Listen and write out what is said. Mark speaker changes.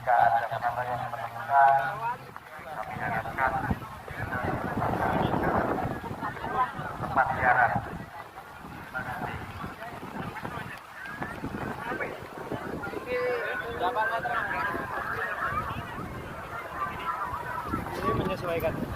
Speaker 1: jika ada penambah yang menemukan, kami harapkan tempat ziarah.
Speaker 2: Ini menyesuaikan.